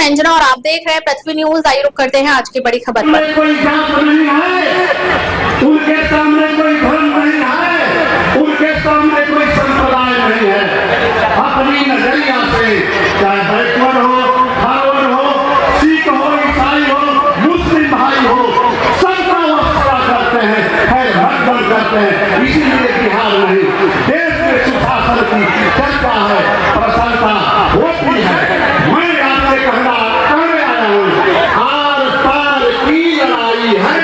मैं अंजना और आप देख रहे हैं पृथ्वी न्यूज। आइए रुक करते हैं आज की बड़ी खबर पर। कोई जात नहीं है, उनके सामने कोई धर्म नहीं है, उनके सामने कोई संप्रदाय नहीं है। अपनी नजरिया से चाहे बैकवर्ड हो, फॉरवर्ड हो, सिख हो, ईसाई हो, मुस्लिम भाई हो, सबका वस्त्रा करते हैं, खैर भगवान करते हैं। इसीलिए बिहार नहीं, देश में सुशासन की चर्चा है, प्रशंसा होती है। मैं आपसे कहने आया हूँ, आर पार की लड़ाई है,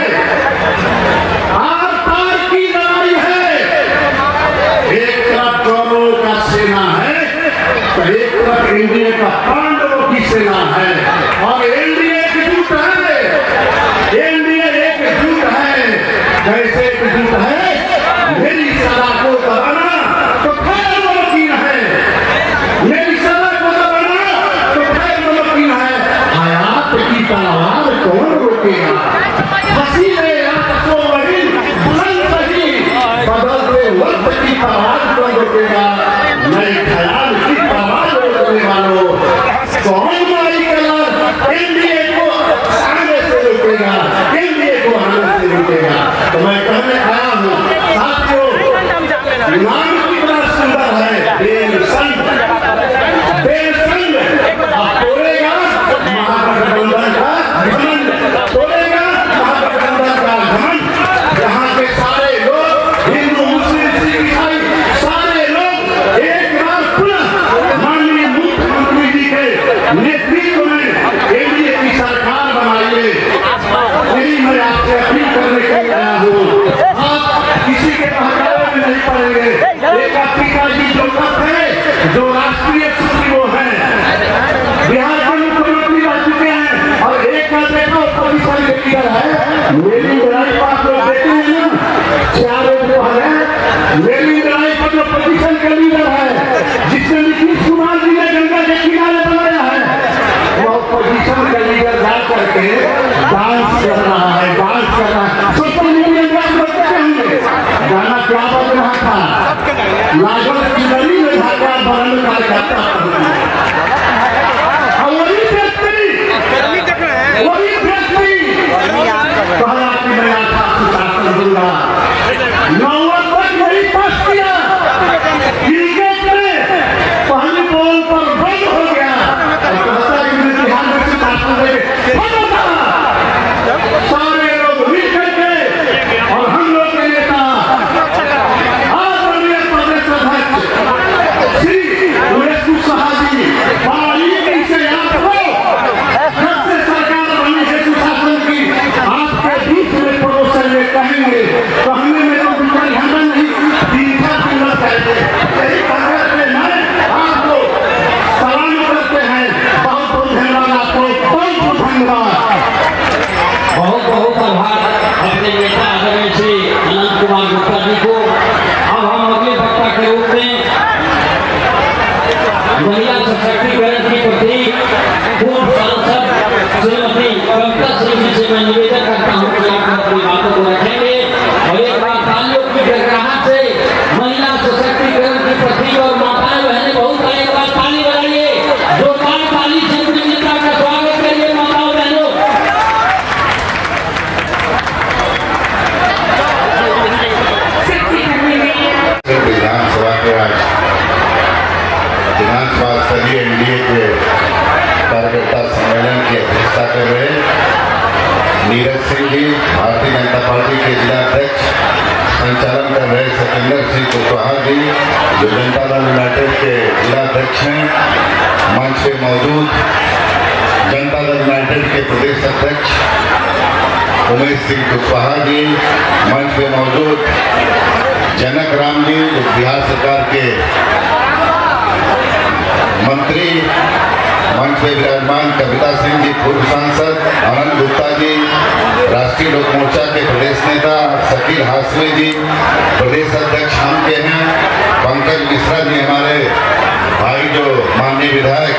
आर पार की लड़ाई है। एक तरफ कौरवों का सेना है तो एक तरफ एनडीए का पांडवों की सेना है, और एनडीए एकजुट है, एनडीए एकजुट है। कैसे एकजुट है? मेरी सदा को दबाना तो खैर मुमकिन है, मेरी सदा को दबाना तो खैर मुमकिन है। आयात की तलवार कौन रोकेगा? हसीने आपको वही बुलंद सही, बदलते वक्त की तलवार कौन रोकेगा? नए ख्याल की तलवार रोकने वालों कौन मारी कलर एनडीए को आने से रोकेगा, एनडीए को आने से रोकेगा। तो मैं कहने आया हूँ साथियों, नाम कितना सुंदर है, बेलसंग, बेलसंग। अब तोड़ेगा महागठबंधन का घमंड, तोड़ेगा महागठबंधन का घमंड। यहाँ के सारे लोग, हिंदू मुस्लिम सिख ईसाई सारे लोग एक बार पुनः माननीय मुख्यमंत्री जी के नेतृत्व में एनडीए की सरकार बनाइए। यही मैं आपसे अपील करने के लिए आया हूँ। आप किसी के पहचाने में नहीं पड़ेंगे। एक पिताजी जो थे, जो राष्ट्रीय सुप्रीमो है, बिहार के मुख्यमंत्री रह चुके हैं, और एक का बेटा ओपोजिशन लीडर है। मेरी लड़ाई पर आप लोग देखते हैं ना, चारों जो है मेरी लड़ाई पर जो ओपोजिशन के लीडर है, जिसने नीतीश कुमार जी ने गंगा के किनारे बनाया है, वो ओपोजिशन का लीडर जा करके डांस कर रहा है, डांस कर रहा है। सोशल मीडिया में आप लोग देखते होंगे गाना क्या बज रहा था, लागल की गली में धागा बरन का जाता कहला कि मैं आता सुशासन दूंगा। नौवा तक नहीं पास किया, क्रिकेट में पहली बॉल पर बंद हो गया, कहता है कि बिहार में सुशासन देंगे। सारे लोग मिल करके और हम लोग के नेता आदरणीय प्रदेश अध्यक्ष श्री उमेश कुशवाहा जी बारीकी से आपको जब से सरकार बनी है सुशासन की, आपके बीच में पड़ोसन में कहेंगे, कहने में तो विचार हमला नहीं, दीर्घा पूरा चाहिए। यही कांग्रेस में मैं आपको सलाम करते हैं। बहुत बहुत धन्यवाद आपको, बहुत बहुत धन्यवाद। बहुत बहुत आभार अपने नेता आदरणीय श्री अनंत कुमार गुप्ता जी को। अब हम अगले वक्ता के रूप में महिला सशक्तिकरण की प्रतीक पूर्व सांसद श्रीमती कविता सिंह जी से मैं निवेदन करता हूँ कि आप अपनी बातों को रखेंगे, और एक बार तालियों की गड़गड़ाहट से महिला सशक्तिकरण की प्रतीक और माताएं बहनें बहुत सारी एक बार ताली बजाइए, जो ताली से अपने नेता का स्वागत करिए। माताओं बहनों, विधानसभा के आज विधानसभा स्तरीय एनडीए के कार्यकर्ता सम्मेलन की अध्यक्षता कर रहे नीरज सिंह जी, भारतीय जनता पार्टी के जिला अध्यक्ष, संचालन कर रहे सतेंद्र सिंह कुशवाहा जी, जो जनता दल यूनाइटेड के जिला अध्यक्ष हैं। मंच पे मौजूद जनता दल यूनाइटेड के प्रदेश अध्यक्ष उमेश सिंह कुशवाहा जी, मंच पे मौजूद जनक राम जी, जो बिहार सरकार के मंत्री, मंच पे विराजमान कविता सिंह जी, पूर्व सांसद आनंद गुप्ता जी, राष्ट्रीय लोक मोर्चा के प्रदेश नेता शकील हाशमी जी, प्रदेश अध्यक्ष हम के हैं पंकज मिश्रा जी, हमारे भाई जो माननीय विधायक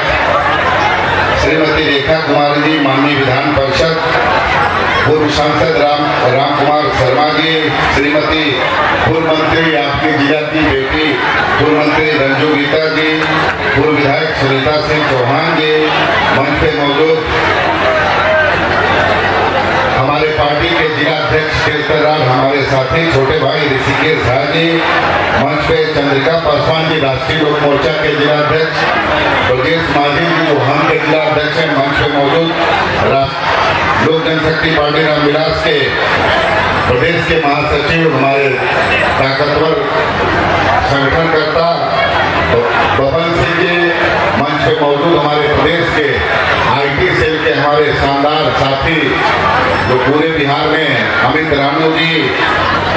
श्रीमती रेखा कुमारी जी, माननीय विधान परिषद, पूर्व सांसद राम कुमार शर्मा जी, श्रीमती पूर्व मंत्री आपके जिला की बेटी पूर्व मंत्री रंजू गीता जी, पूर्व विधायक सुनीता सिंह चौहान जी, मंच पे मौजूद हमारे पार्टी के जिला अध्यक्ष केसर राज, हमारे साथी छोटे भाई ऋषिकेश झा जी, मंच पे चंद्रिका पासवान जी राष्ट्रीय लोक मोर्चा के जिला अध्यक्ष, प्रदेश माजी जी जो हम के जिला अध्यक्ष हैं, मंच पे मौजूद लोक जनशक्ति पार्टी रामविलास के प्रदेश के महासचिव, हमारे ताकतवर संगठनकर्ता बबन सिंह जी, मंच पे मौजूद हमारे प्रदेश के IT सेल के हमारे शानदार साथी जो पूरे बिहार में अमित रानू जी,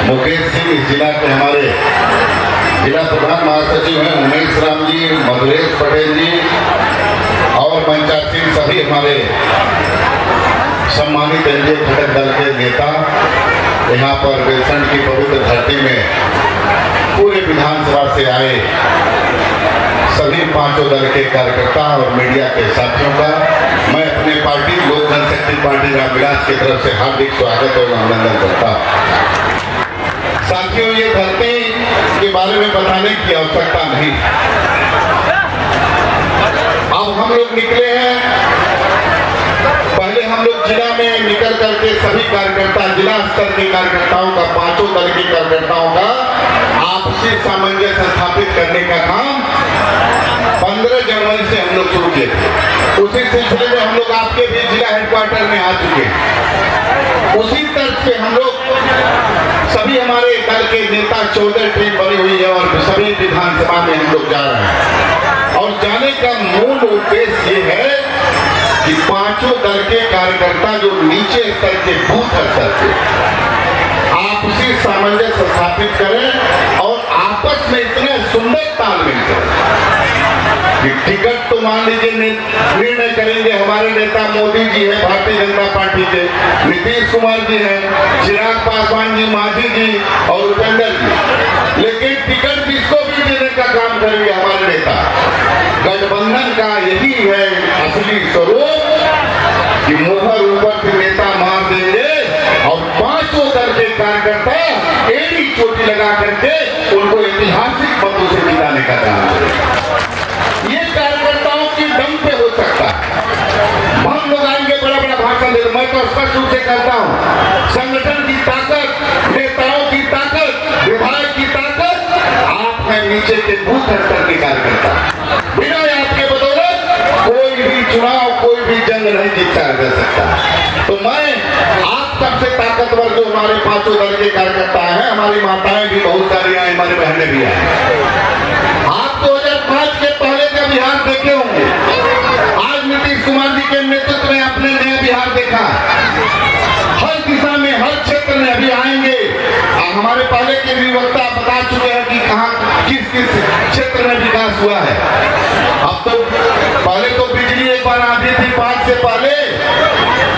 मुकेश सिंह, जिला के हमारे जिला प्रधान महासचिव हैं उमेश राम जी, मधुरेश पटेल जी और मंचासीन सभी हमारे सम्मानित एनडीए घटक दल के नेता यहाँ पर बेलसंड की पवित्र धरती में पूरे विधानसभा से आए सभी पांचों दल के कार्यकर्ता और मीडिया के साथियों का मैं अपने पार्टी लोक जनशक्ति पार्टी रामविलास की तरफ से हार्दिक स्वागत और अभिनंदन करता हूं। साथियों, ये धरती के बारे में बताने की आवश्यकता नहीं। अब हम लोग निकले हैं, पहले हम लोग जिला में निकल करके सभी कार्यकर्ता, जिला स्तर के कार्यकर्ताओं का, पांचों दल के कार्यकर्ताओं का आपसी सामंजस्य स्थापित करने का काम 15 जनवरी से हम लोग शुरू किए थे। उसी सिलसिले में हम लोग आपके भी जिला हेडक्वार्टर में आ चुके हैं। उसी तरह से हम लोग सभी हमारे दल के नेता 14 टीम बनी हुई है और सभी विधानसभा में हम लोग जा रहे हैं। और जाने का मूल उद्देश्य ये है कि पांचों दल के कार्यकर्ता जो नीचे स्तर के बूथ स्तर के आपसी सामंजस्य स्थापित करें और आपस में इतना सुंदर तालमेल करें कि टिकट तो मान लीजिए निर्णय करेंगे हमारे नेता मोदी जी हैं भारतीय जनता पार्टी के, नीतीश कुमार जी हैं, चिराग पासवान जी, मांझी जी और उपेंद्र जी, लेकिन टिकट किसको भी देने का काम करेंगे हमारे नेता। गठबंधन का यही है असली स्वरूप कि मोहर ऊपर से नेता मार देंगे और पांचों दल के कार्यकर्ता एड़ी चोटी लगा करके उनको ऐतिहासिक मतों से जिताने का काम करेंगे। ये कार्यकर्ताओं की दम पे हो सकता है। हम लोग आएंगे बड़ा बड़ा भाषण दे, मैं तो स्पष्ट रूप से कहता हूँ, संगठन की ताकत, नेताओं की ताकत, विधायक की ताकत आप है नीचे के बूथ स्तर के कार्यकर्ता। बिना आपके बदौलत कोई भी चुनाव, कोई भी जंग नहीं जीता जा सकता। तो मैं आप सबसे ताकतवर जो हमारे पांचों दल के कार्यकर्ता हैं, हमारी माताएं भी बहुत सारी आई, हमारी बहनें भी आई। आप 2005 के पहले का बिहार देखे होंगे, आज नीतीश कुमार जी के नेतृत्व में आपने नया बिहार देखा। हर दिशा में, हर क्षेत्र में अभी आएंगे। हमारे पहले के भी वक्ता बता चुके हैं कि कहाँ किस किस क्षेत्र में विकास हुआ है। अब तो पहले तो बिजली एक बार आती थी 5 से पहले,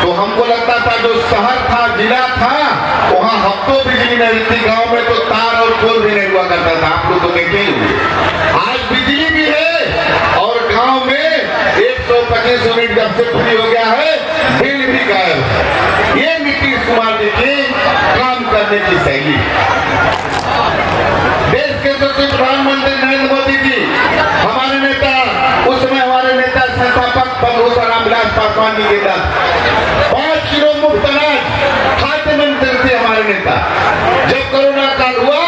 तो हमको लगता था जो शहर था, जिला था, वहाँ हफ्तों बिजली नहीं थी। गांव में तो तार और पोल भी नहीं हुआ करता था, आप लोग तो देखे ही होंगे। आज बिजली भी है और गांव में 125 यूनिट जब से फ्री हो गया है, बिल भी गायब है। ये नीतीश कुमार जी की काम करने की शैली। देश के यशस्वी प्रधानमंत्री नरेंद्र मोदी जी, हमारे नेता, उस समय हमारे नेता संस्थापक प्रभुसर रामविलास पासवान जी के साथ 5 किलो मुफ्त अनाज खाद्य मंत्री थे हमारे नेता। जब कोरोना काल हुआ,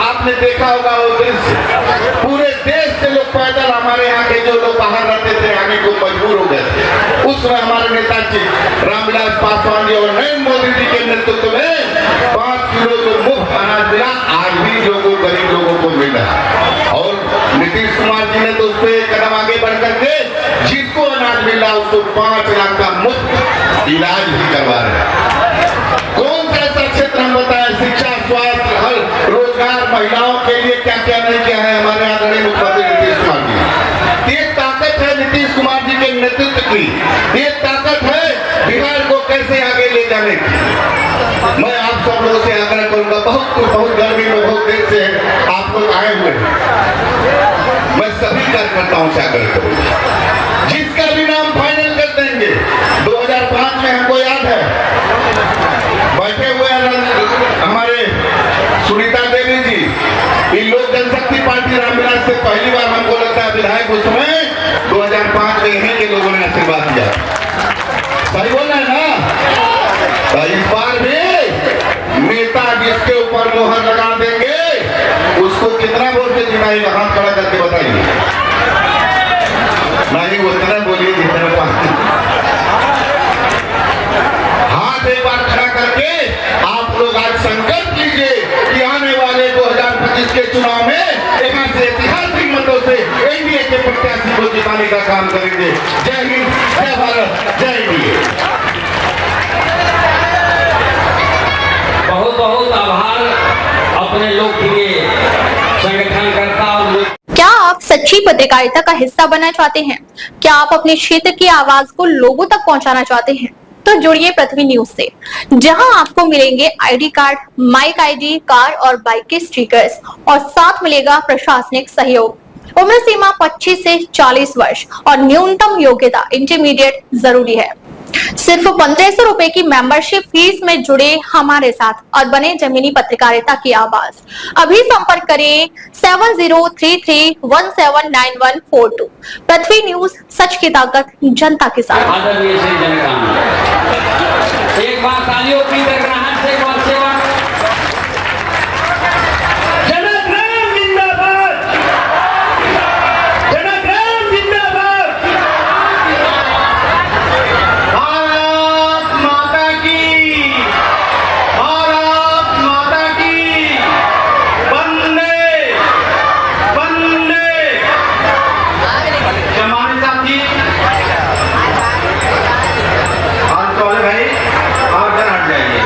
आपने देखा होगा वो दृश्य, पूरे देश से लोग पैदल, हमारे यहाँ के जो लोग बाहर रहते थे आने को मजबूर हो गए थे। उस समय हमारे नेता जी रामविलास पासवान जी और नरेंद्र मोदी जी के नेतृत्व में 5 किलो जो मुफ्त अनाज मिला, आज भी लोगों, गरीब लोगों को मिल रहा। और नीतीश कुमार जी ने तो उस पर कदम आगे बढ़ करके जिसको अनाज मिला उसको 5 लाख का मुफ्त इलाज भी करवा रहे। कौन सा ऐसा क्षेत्र हम बताएं, शिक्षा, स्वास्थ्य, हर रोजगार, महिलाओं के लिए क्या क्या नहीं किया है हमारे आदरणीय मुख्यमंत्री नीतीश कुमार जी। ये ताकत है नीतीश कुमार जी के नेतृत्व की, ये ताकत है बिहार को कैसे आगे ले जाने की। मैं आप सब लोगों से आग्रह करूंगा, बहुत गर्मी में बहुत देर से आप लोग आए हुए हैं, मैं सभी कार्यकर्ताओं से आग्रह करूंगा, जिसका भी नाम फाइनल कर देंगे 2005 बाद में हमको याद है बैठे हुए हमारे सुनीता देवी जी, इन लोक जनशक्ति पार्टी रामविलास से पहली बार हमको लगता है विधायक उस समय 2005 में इन्हीं के लोगों ने आशीर्वाद दिया। सही बोल रहे हैं ना? तो इस बार भी नेता जिसके ऊपर मोहर लगा देंगे उसको कितना वोट से जिताएगा, हाथ खड़ा करके बताइए। नहीं उतना बोलिए जितना पार्टी, हाथ एक बार खड़ा करके आप लोग आज संकल्प लीजिए कि आने वाले 2025 के चुनाव में यहाँ से ऐतिहासिक मतों से एनडीए के प्रत्याशी को जिताने का काम करेंगे। जय हिंद, जय भारत, जय एनडीए। बहुत बहुत आभार अपने लोकप्रिय संगठनकर्ता और लोग। क्या आप सच्ची पत्रकारिता का हिस्सा बनना चाहते हैं? क्या आप अपने क्षेत्र की आवाज को लोगों तक पहुंचाना चाहते हैं? तो जुड़िए पृथ्वी न्यूज से, जहां आपको मिलेंगे ID card, mic ID, car और बाइक के स्टिकर्स और साथ मिलेगा प्रशासनिक सहयोग। उम्र सीमा 25 से 40 वर्ष और न्यूनतम योग्यता इंटरमीडिएट जरूरी है। सिर्फ 1500 रुपए की मेंबरशिप फीस में जुड़े हमारे साथ और बने जमीनी पत्रकारिता की आवाज। अभी संपर्क करें 7033179142। पृथ्वी न्यूज, सच की ताकत जनता के साथ। आदरणीय श्री जनकाम, एक बार तालियों की गड़गड़ाहट से एक बार सेवा। जनग्राम जिंदाबाद, जनग्राम जिंदाबाद। भारत माता की, भारत माता की, वंदे वंदे। जमाने साहब जी, आज वाले भाई आप जरा हट जाइए।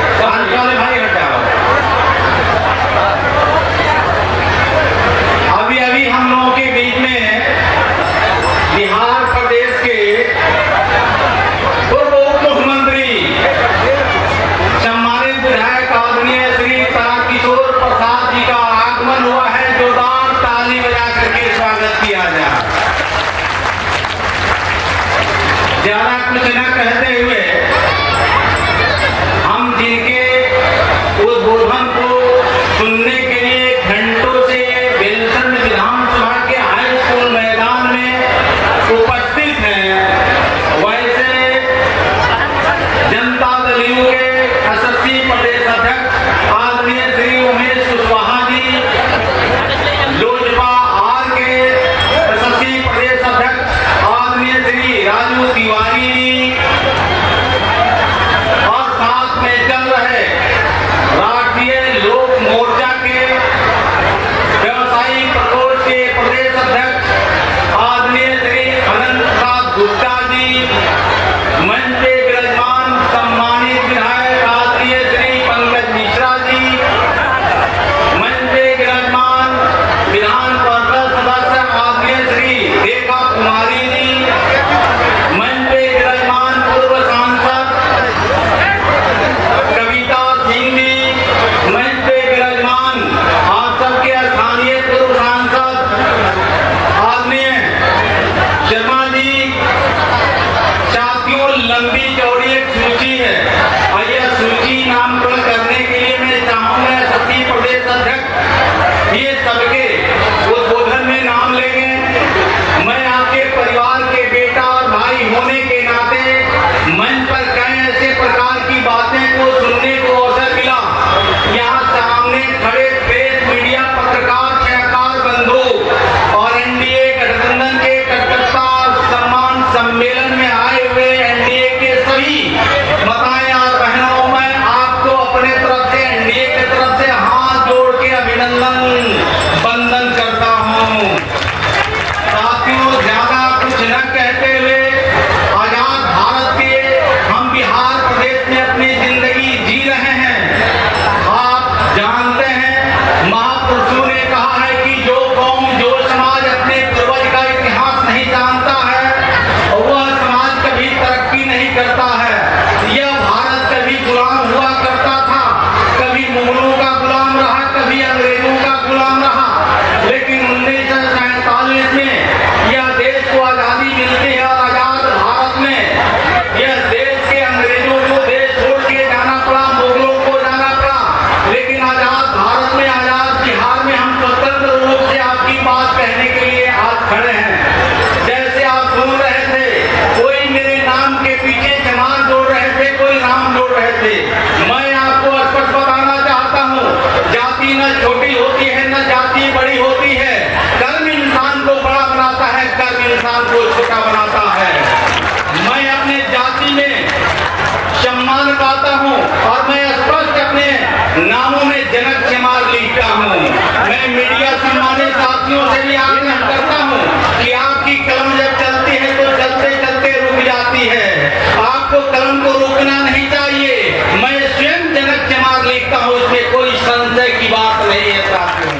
लिखता हूँ, इसमें कोई संशय की बात नहीं है साथियों।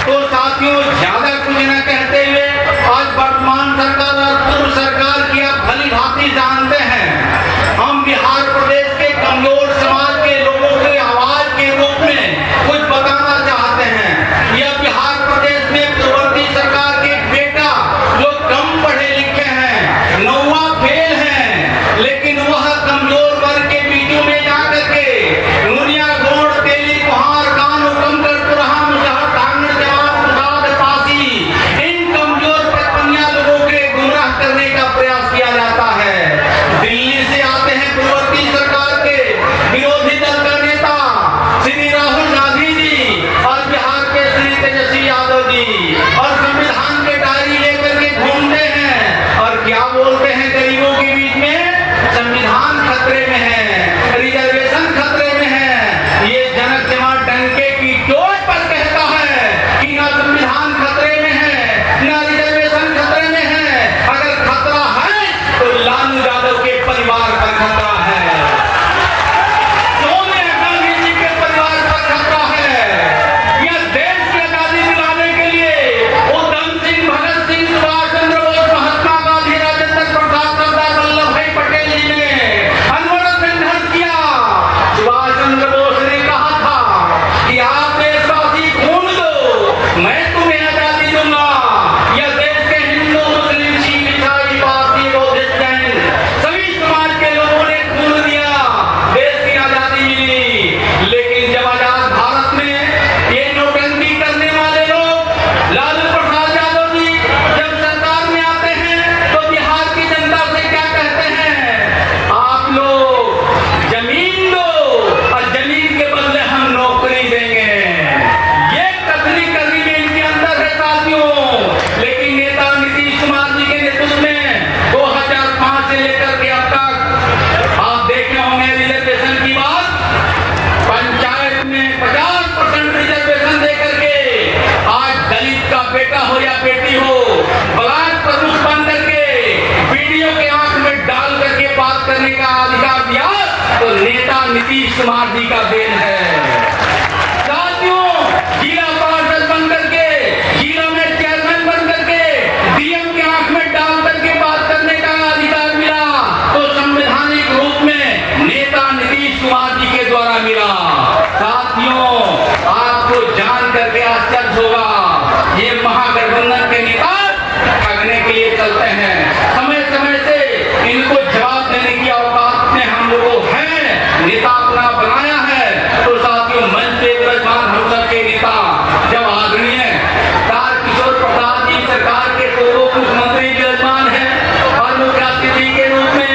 तो साथियों, ज्यादा कुछ न कहते हुए आज वर्तमान सरकार और पूर्व सरकार की आप भली भांति जानते हैं, हम बिहार प्रदेश के कमजोर समाज के लोगों की आवाज के रूप में कुछ बताना चाहते हैं। यह बिहार प्रदेश में पूर्ववर्ती सरकार के बेटा जो कम पढ़े लिखे हैं, 9वां फेल हैं, लेकिन वह कमजोर वर्ग के बीचों में जाकर के दुनिया गोड़ तेली कुहार कान हुकम कर पुरहा मुजहर टांगड़ जवाब मुजाद पासी, इन कमजोर पटपनिया लोगों के गुमराह करने का प्रयास किया जाता है। दिल्ली से आते हैं पूर्ववर्ती सरकार के विरोधी दल का नेता श्री राहुल गांधी जी और बिहार के श्री तेजस्वी यादव जी, और संविधान के डायरी लेकर के घूमते हैं और क्या बोलते हैं गरीबों के बीच में, संविधान खतरे में है, रिजर्वेशन खतरे में है। ये जनक जमा डंके की चोट पर कहता है कि ना संविधान खतरे में है, ना रिजर्वेशन खतरे में है। अगर खतरा है तो लालू यादव के परिवार पर खतरा है, सोनिया गांधी जी के परिवार पर खतरा है। यह देश की आजादी दिलाने के लिए उधम सिंह, भगत सिंह, सुभाष चंद्र बोस, महात्मा गांधी, राजेंद्र प्रसाद, सरदार वल्लभ भाई पटेल जी ने अनवरत संघर्ष किया। सुभाष चंद्र बोस ने कहा था कि आप देशवासी खून दो, मैं तुम्हें आजादी दूंगा। यह देश के हिंदू, मुस्लिम, सिख, ईसाई, पारसी, बौद्ध, जैन सभी समाज के लोगों ने खून दिया, देश की आजादी मिली। लेकिन जब आजाद भारत में ये नोटबंदी करने वाले लोग लालू प्रसाद यादव जी जब सरकार में आते हैं तो बिहार की जनता से क्या कहते हैं, आप लोग जमीन दो और जमीन के बदले हम नौकरी देंगे। ये कथनी करनी में इनके अंदर है साथियों। लेकिन नेता नीतीश कुमार जी के नेतृत्व में 2005 से लेकर के अब तक आप देखे होंगे रिजर्वेशन की बात, पंचायत में 50% रिजर्वेशन देकर के आज दलित का बेटा हो या बेटी हो, ब्लॉक प्रमुख बन करके वीडियो के आंख में डाल करके बात करने का अधिकार दिया, तो नेता नीतीश कुमार जी का देन है। साथियों, जिला पार्षद बन करके, जिला में चेयरमैन बन करके डीएम के आंख में डाल करके बात करने का अधिकार मिला, तो संवैधानिक रूप में नेता नीतीश कुमार जी के द्वारा मिला। साथियों, आपको जान करके आश्चर्य होगा, ये महागठबंधन के नेता ठगने के लिए चलते हैं। समय समय से इनको जवाब देने की औकात में हम लोगों है, नेता अपना बनाया है। तो साथियों, मंच पे विराजमान हम सबके नेता जब आदरणीय तारकिशोर प्रसाद जी सरकार के पूर्व मुख्यमंत्री विराजमान है और मुख्य अतिथि के रूप में,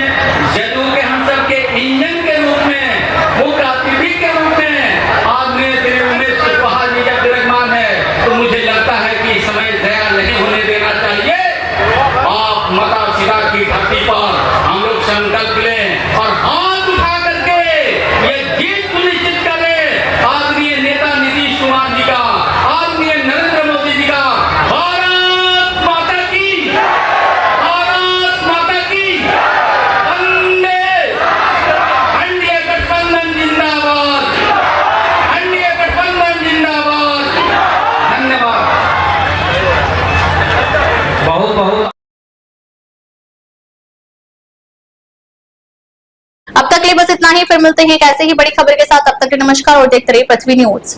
जदयू के हम सबके इंजन के रूप में, मुख्य अतिथि के रूप में आदरणीय श्री उमेश कुशवाहा जी जब विराजमान है, तो मुझे लगता है कि समय ज़ाया नहीं होने देना चाहिए। आप माता सीता की धरती पर हम लोग संकल्प लें और हाथ उठा करके ये जीत सुनिश्चित करें आदरणीय नेता नीतीश कुमार जी का, आदरणीय नरेंद्र मोदी जी का। भारत माता की, भारत माता की, वंदे, एनडीए गठबंधन जिंदाबाद, एनडीए गठबंधन जिंदाबाद। धन्यवाद। बहुत बहुत अब तक के लिए बस इतना ही, फिर मिलते हैं एक ऐसे ही बड़ी खबर के साथ। तब तक के लिए नमस्कार और देखते रहिए पृथ्वी न्यूज।